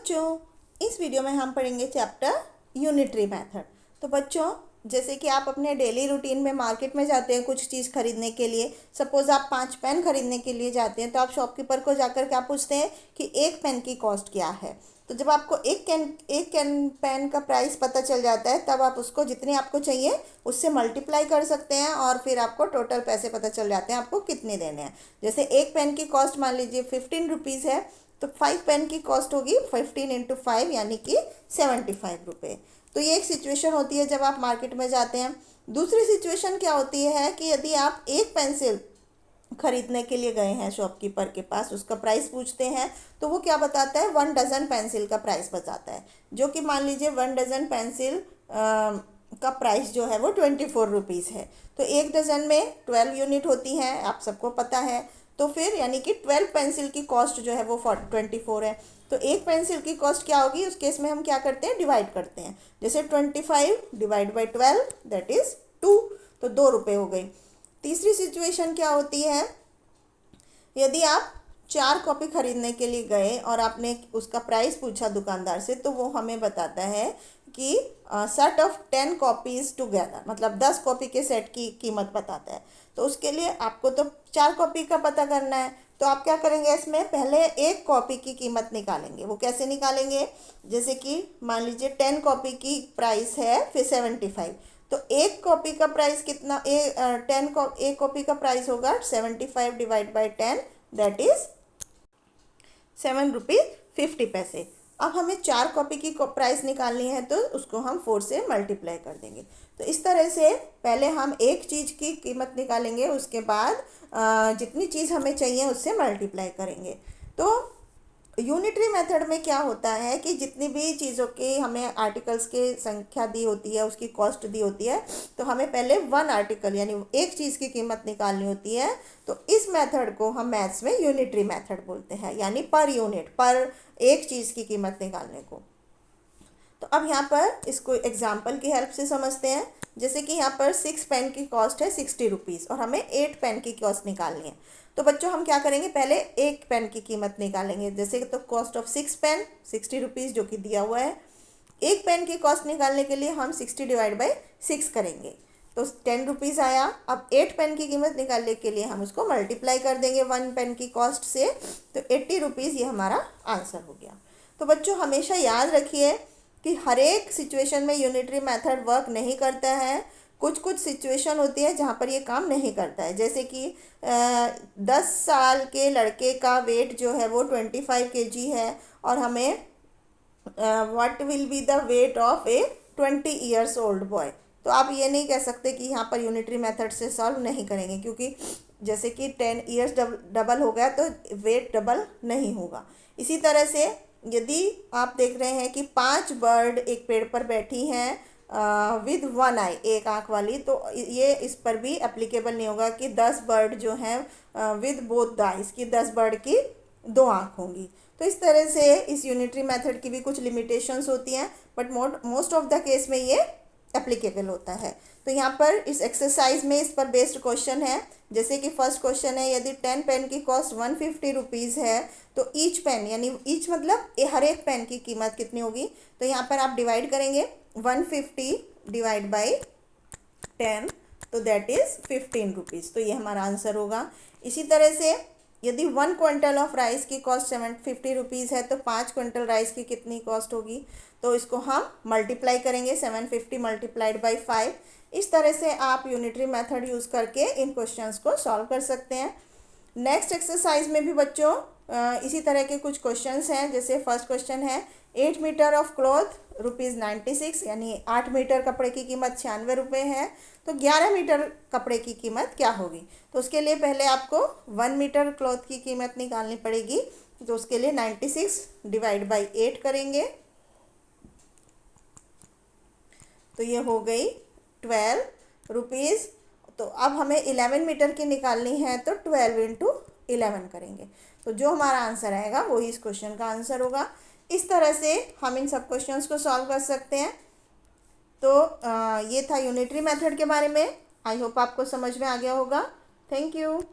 बच्चों, इस वीडियो में हम पढ़ेंगे चैप्टर यूनिटरी मेथड। तो बच्चों, जैसे कि आप अपने डेली रूटीन में मार्केट में जाते हैं कुछ चीज़ खरीदने के लिए। सपोज़ आप 5 पेन खरीदने के लिए जाते हैं, तो आप शॉपकीपर को जाकर क्या पूछते हैं कि एक पेन की कॉस्ट क्या है। तो जब आपको एक कैन पेन का प्राइस पता चल जाता है, तब आप उसको जितने आपको चाहिए उससे मल्टीप्लाई कर सकते हैं और फिर आपको टोटल पैसे पता चल जाते हैं आपको कितने देने हैं। जैसे एक पेन की कॉस्ट मान लीजिए 15 रुपीज़ है, तो 5 पेन की कॉस्ट होगी 15 इंटू 5 यानी कि 75 रुपये। तो ये एक सिचुएशन होती है जब आप मार्केट में जाते हैं। दूसरी सिचुएशन क्या होती है कि यदि आप एक पेंसिल खरीदने के लिए गए हैं शॉपकीपर के पास, उसका प्राइस पूछते हैं, तो वो क्या बताता है 1 डज़न पेंसिल का प्राइस बताता है, जो कि मान लीजिए 1 डज़न पेंसिल का प्राइस जो है वो 24 रुपीज़ है। तो एक डज़न में 12 यूनिट होती हैं, आप सबको पता है। तो फिर यानी कि 12 पेंसिल की कॉस्ट जो है वो 24 है। तो एक पेंसिल की कॉस्ट क्या होगी, उस केस में हम क्या करते हैं, डिवाइड करते हैं। जैसे 25 डिवाइड बाई 12 दैट इज़ 2, तो 2 रुपये हो गई। तीसरी सिचुएशन क्या होती है, यदि आप 4 कॉपी खरीदने के लिए गए और आपने उसका प्राइस पूछा दुकानदार से, तो वो हमें बताता है कि सेट ऑफ 10 कॉपीज़ टुगेदर, मतलब 10 कॉपी के सेट की कीमत बताता है। तो उसके लिए आपको तो 4 कॉपी का पता करना है, तो आप क्या करेंगे, इसमें पहले एक कॉपी की कीमत निकालेंगे। वो कैसे निकालेंगे, जैसे कि मान लीजिए 10 कॉपी की प्राइस है फिर 75, तो एक कॉपी का प्राइस कितना, एक कॉपी का प्राइस होगा 75 divide by 10 that is 7 rupees 50 पैसे। अब हमें 4 कॉपी की प्राइस निकालनी है, तो उसको हम 4 से मल्टीप्लाई कर देंगे। तो इस तरह से पहले हम एक चीज़ की कीमत निकालेंगे, उसके बाद जितनी चीज़ हमें चाहिए उससे मल्टीप्लाई करेंगे। तो यूनिटरी मेथड में क्या होता है कि जितनी भी चीज़ों की हमें आर्टिकल्स की संख्या दी होती है, उसकी कॉस्ट दी होती है, तो हमें पहले 1 आर्टिकल यानी एक चीज़ की कीमत निकालनी होती है। तो इस मेथड को हम मैथ्स में यूनिटरी मेथड बोलते हैं, यानी पर यूनिट, पर एक चीज़ की कीमत निकालने को। तो अब यहाँ पर इसको एग्जाम्पल की हेल्प से समझते हैं। जैसे कि यहाँ पर 6 पेन की कॉस्ट है 60 रुपीज़ और हमें 8 पेन की कॉस्ट निकालनी है। तो बच्चों हम क्या करेंगे, पहले एक पेन की कीमत निकालेंगे। जैसे तो कॉस्ट ऑफ 6 पेन 60 रुपीज़ जो कि दिया हुआ है। एक पेन की कॉस्ट निकालने के लिए हम 60 डिवाइड बाई 6 करेंगे, तो 10 रुपीज़ आया। अब 8 पेन की कीमत निकालने के लिए हम उसको मल्टीप्लाई कर देंगे 1 पेन की कॉस्ट से, तो 80 रुपीज़ ये हमारा आंसर हो गया। तो बच्चों हमेशा याद रखिए कि हर एक सिचुएशन में यूनिटरी मेथड वर्क नहीं करता है। कुछ कुछ सिचुएशन होती है जहाँ पर ये काम नहीं करता है। जैसे कि 10 साल के लड़के का वेट जो है वो 25 kg है, और हमें what will be the weight of A 20 years old boy. तो आप ये नहीं कह सकते कि यहाँ पर यूनिटरी मेथड से सॉल्व नहीं करेंगे, क्योंकि जैसे कि 10 ईयर्स डबल हो गया तो वेट डबल नहीं होगा। इसी तरह से यदि आप देख रहे हैं कि 5 बर्ड एक पेड़ पर बैठी हैं विद 1 आई, एक आँख वाली, तो ये इस पर भी एप्लीकेबल नहीं होगा कि 10 बर्ड जो हैं विद बोथ द आइज, की 10 बर्ड की 2 आँख होंगी। तो इस तरह से इस यूनिटरी मेथड की भी कुछ लिमिटेशंस होती हैं, but most of the case में ये एप्लीकेबल होता है। तो यहाँ पर इस एक्सरसाइज में इस पर बेस्ड क्वेश्चन है। जैसे कि फर्स्ट क्वेश्चन है, यदि 10 पेन की कॉस्ट 150 रुपीज़ है, तो ईच पेन यानी ईच मतलब हर एक पेन की कीमत कितनी होगी। तो यहाँ पर आप डिवाइड करेंगे 150 डिवाइड बाई 10, तो दैट इज़ 15 रुपीज़। तो ये हमारा आंसर होगा। इसी तरह से यदि 1 क्विंटल ऑफ राइस की कॉस्ट 750 रुपीज़ है, तो 5 क्विंटल राइस की कितनी कॉस्ट होगी। तो इसको हम मल्टीप्लाई करेंगे 750 मल्टीप्लाइड बाई 5। इस तरह से आप यूनिटरी मेथड यूज़ करके इन क्वेश्चंस को सॉल्व कर सकते हैं। नेक्स्ट एक्सरसाइज में भी बच्चों इसी तरह के कुछ क्वेश्चंस हैं। जैसे फर्स्ट क्वेश्चन है 8 मीटर ऑफ क्लॉथ ₹96, यानी 8 मीटर कपड़े की कीमत 96 रुपये है, तो 11 मीटर कपड़े की कीमत क्या होगी। तो उसके लिए पहले आपको 1 मीटर क्लॉथ की कीमत निकालनी पड़ेगी। तो उसके लिए 96 डिवाइड बाई 8 करेंगे, तो ये हो गई 12 रुपीज़। तो अब हमें 11 मीटर की निकालनी है, तो 12 इंटू 11 करेंगे, तो जो हमारा आंसर आएगा वही इस क्वेश्चन का आंसर होगा। इस तरह से हम इन सब क्वेश्चंस को सॉल्व कर सकते हैं। तो ये था यूनिटरी मेथड के बारे में। आई होप आपको समझ में आ गया होगा। Thank you.